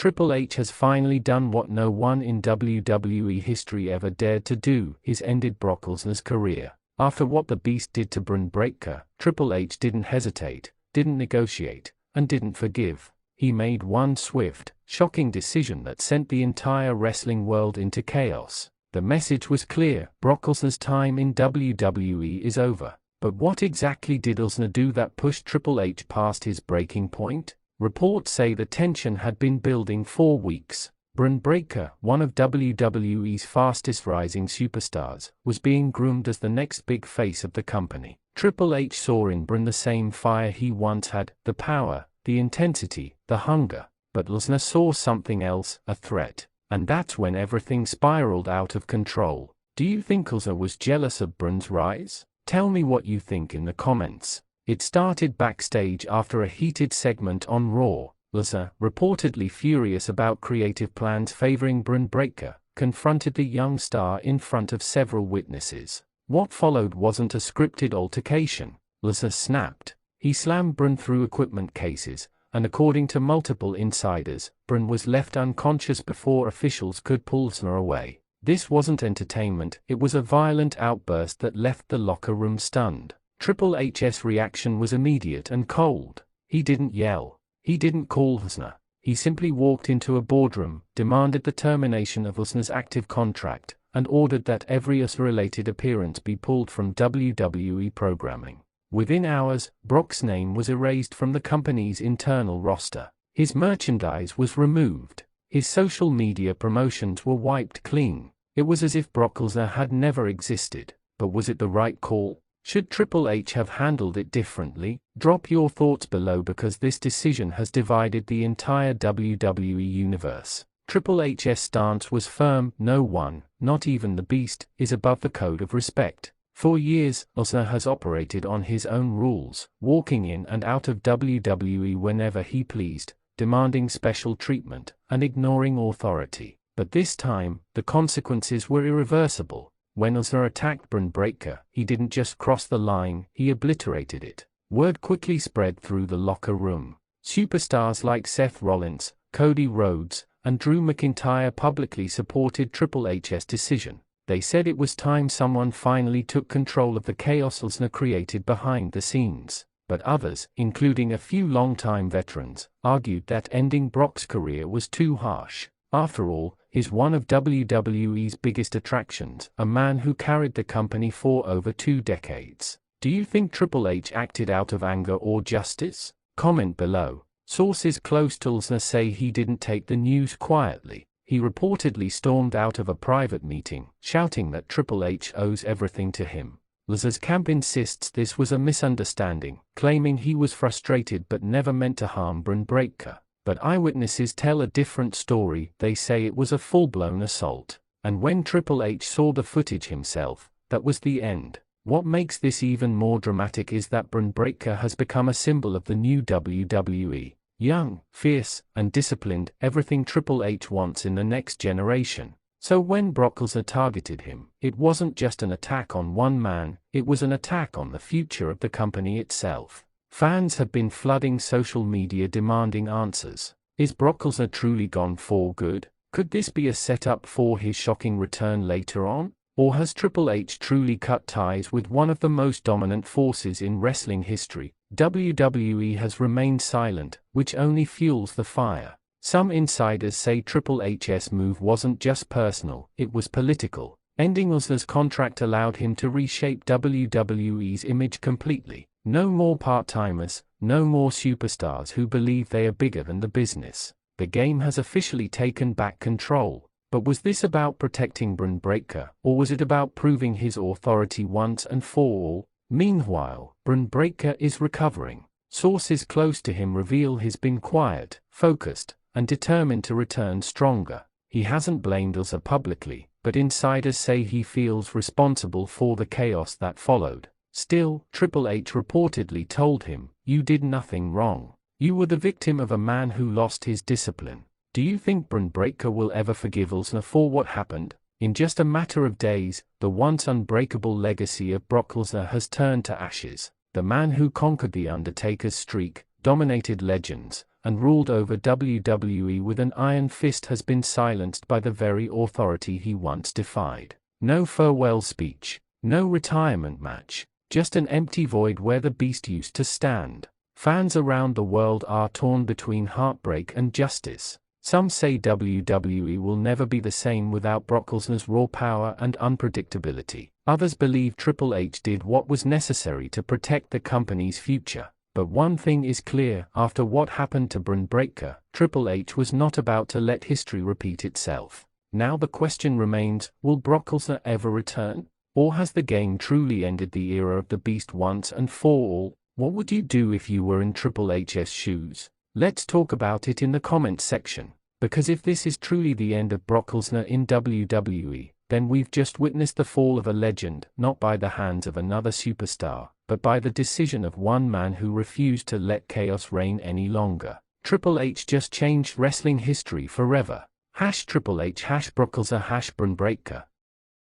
Triple H has finally done what no one in WWE history ever dared to do. He's ended Brock Lesnar's career. After what the Beast did to Bron Breakker, Triple H didn't hesitate, didn't negotiate, and didn't forgive. He made one swift, shocking decision that sent the entire wrestling world into chaos. The message was clear: Brock Lesnar's time in WWE is over. But what exactly did Lesnar do that pushed Triple H past his breaking point? Reports say the tension had been building for weeks. Bron Breakker, one of WWE's fastest rising superstars, was being groomed as the next big face of the company. Triple H saw in Bron the same fire he once had, the power, the intensity, the hunger. But Lesnar saw something else, a threat. And that's when everything spiraled out of control. Do you think Lesnar was jealous of Bron's rise? Tell me what you think in the comments. It started backstage after a heated segment on Raw. Lesnar, reportedly furious about creative plans favoring Bron Breakker, confronted the young star in front of several witnesses. What followed wasn't a scripted altercation. Lesnar snapped. He slammed Bron through equipment cases, and according to multiple insiders, Bron was left unconscious before officials could pull Lesnar away. This wasn't entertainment, it was a violent outburst that left the locker room stunned. Triple H's reaction was immediate and cold. He didn't yell. He didn't call Lesnar. He simply walked into a boardroom, demanded the termination of Lesnar's active contract, and ordered that every Lesnar-related appearance be pulled from WWE programming. Within hours, Brock's name was erased from the company's internal roster. His merchandise was removed. His social media promotions were wiped clean. It was as if Brock Lesnar had never existed. But was it the right call? Should Triple H have handled it differently? Drop your thoughts below because this decision has divided the entire WWE universe. Triple H's stance was firm: no one, not even the Beast, is above the code of respect. For years, Lesnar has operated on his own rules, walking in and out of WWE whenever he pleased, demanding special treatment, and ignoring authority. But this time, the consequences were irreversible. When Lesnar attacked Bron Breakker, he didn't just cross the line, he obliterated it. Word quickly spread through the locker room. Superstars like Seth Rollins, Cody Rhodes, and Drew McIntyre publicly supported Triple H's decision. They said it was time someone finally took control of the chaos Lesnar created behind the scenes. But others, including a few longtime veterans, argued that ending Brock's career was too harsh. After all, he's one of WWE's biggest attractions, a man who carried the company for over 2 decades. Do you think Triple H acted out of anger or justice? Comment below. Sources close to Lesnar say he didn't take the news quietly. He reportedly stormed out of a private meeting, shouting that Triple H owes everything to him. Lesnar's camp insists this was a misunderstanding, claiming he was frustrated but never meant to harm Bron Breakker. But eyewitnesses tell a different story. They say it was a full-blown assault. And when Triple H saw the footage himself, that was the end. What makes this even more dramatic is that Bron Breakker has become a symbol of the new WWE. Young, fierce, and disciplined, everything Triple H wants in the next generation. So when Brock Lesnar targeted him, it wasn't just an attack on one man, it was an attack on the future of the company itself. Fans have been flooding social media demanding answers. Is Brock Lesnar truly gone for good? Could this be a setup for his shocking return later on? Or has Triple H truly cut ties with one of the most dominant forces in wrestling history? WWE has remained silent, which only fuels the fire. Some insiders say Triple H's move wasn't just personal, it was political. Ending Lesnar's contract allowed him to reshape WWE's image completely. No more part-timers, no more superstars who believe they are bigger than the business. The game has officially taken back control. But was this about protecting Bron Breakker, or was it about proving his authority once and for all? Meanwhile, Bron Breakker is recovering. Sources close to him reveal he's been quiet, focused, and determined to return stronger. He hasn't blamed Lesnar publicly, but insiders say he feels responsible for the chaos that followed. Still, Triple H reportedly told him, "You did nothing wrong. You were the victim of a man who lost his discipline." Do you think Bron Breakker will ever forgive Lesnar for what happened? In just a matter of days, the once unbreakable legacy of Brock Lesnar has turned to ashes. The man who conquered The Undertaker's streak, dominated legends, and ruled over WWE with an iron fist has been silenced by the very authority he once defied. No farewell speech, no retirement match, just an empty void where the Beast used to stand. Fans around the world are torn between heartbreak and justice. Some say WWE will never be the same without Brock Lesnar's raw power and unpredictability. Others believe Triple H did what was necessary to protect the company's future. But one thing is clear, after what happened to Bron Breakker, Triple H was not about to let history repeat itself. Now the question remains, will Brock Lesnar ever return? Or has the game truly ended the era of the Beast once and for all? What would you do if you were in Triple H's shoes? Let's talk about it in the comments section. Because if this is truly the end of Brock Lesnar in WWE, then we've just witnessed the fall of a legend, not by the hands of another superstar, but by the decision of one man who refused to let chaos reign any longer. Triple H just changed wrestling history forever. #Triple H #Brock Lesnar #Bron Breakker.